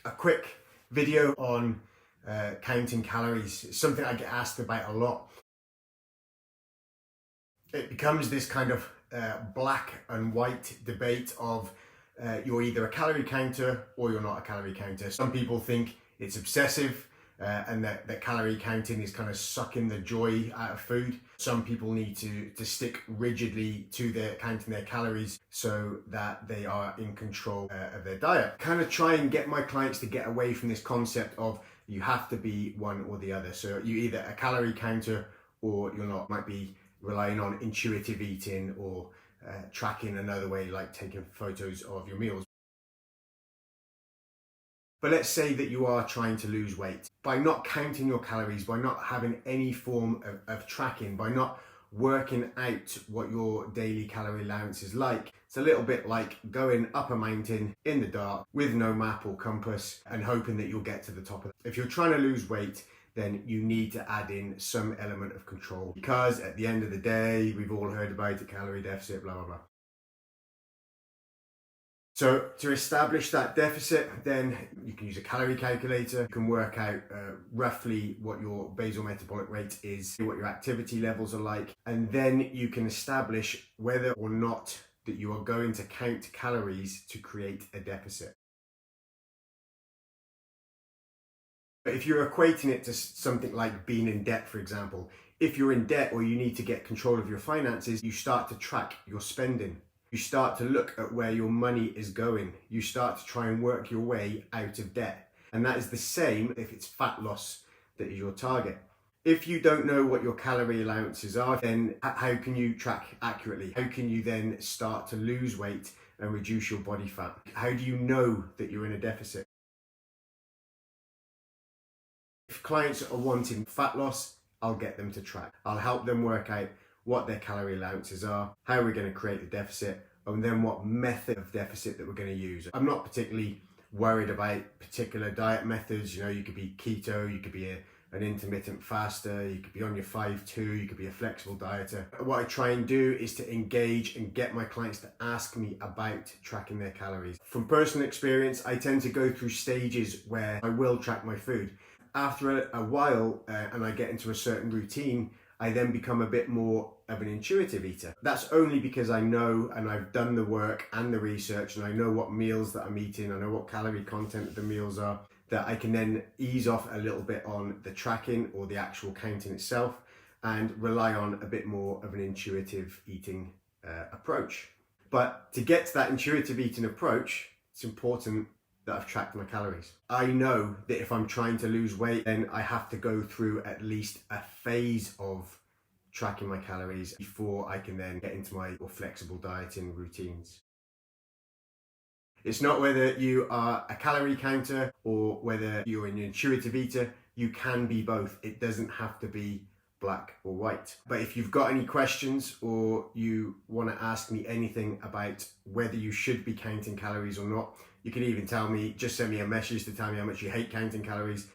a quick video on counting calories. It's something I get asked about a lot. It becomes this kind of black and white debate of you're either a calorie counter or you're not a calorie counter. Some people think it's obsessive and that calorie counting is kind of sucking the joy out of food. Some people need to stick rigidly to their counting their calories so that they are in control of their diet. Kind of try and get my clients to get away from this concept of you have to be one or the other. So you're either a calorie counter or you're not. Might be relying on intuitive eating or tracking another way, like taking photos of your meals. But let's say that you are trying to lose weight. By not counting your calories, by not having any form of tracking, by not working out what your daily calorie allowance is like, it's a little bit like going up a mountain in the dark with no map or compass and hoping that you'll get to the top of it. If you're trying to lose weight, then you need to add in some element of control, because at the end of the day, we've all heard about it, calorie deficit, blah, blah, blah. So to establish that deficit, then you can use a calorie calculator. You can work out roughly what your basal metabolic rate is, what your activity levels are like, and then you can establish whether or not that you are going to count calories to create a deficit. But if you're equating it to something like being in debt, for example, if you're in debt or you need to get control of your finances, you start to track your spending. You start to look at where your money is going. You start to try and work your way out of debt. And that is the same if it's fat loss that is your target. If you don't know what your calorie allowances are, then how can you track accurately? How can you then start to lose weight and reduce your body fat? How do you know that you're in a deficit? If clients are wanting fat loss, I'll get them to track. I'll help them work out what their calorie allowances are, how we're going to create the deficit, and then what method of deficit that we're going to use. I'm not particularly worried about particular diet methods. You know, you could be keto, you could be an intermittent faster, you could be on your 5-2, you could be a flexible dieter. What I try and do is to engage and get my clients to ask me about tracking their calories. From personal experience, I tend to go through stages where I will track my food. After a while, and I get into a certain routine, I then become a bit more of an intuitive eater. That's only because I know, and I've done the work and the research, and I know what meals that I'm eating, I know what calorie content of the meals are, that I can then ease off a little bit on the tracking or the actual counting itself and rely on a bit more of an intuitive eating approach. But to get to that intuitive eating approach, it's important that I've tracked my calories. I know that if I'm trying to lose weight, then I have to go through at least a phase of tracking my calories before I can then get into my more flexible dieting routines. It's not whether you are a calorie counter or whether you're an intuitive eater. You can be both. It doesn't have to be black or white. But if you've got any questions or you want to ask me anything about whether you should be counting calories or not, you can even tell me, just send me a message to tell me how much you hate counting calories,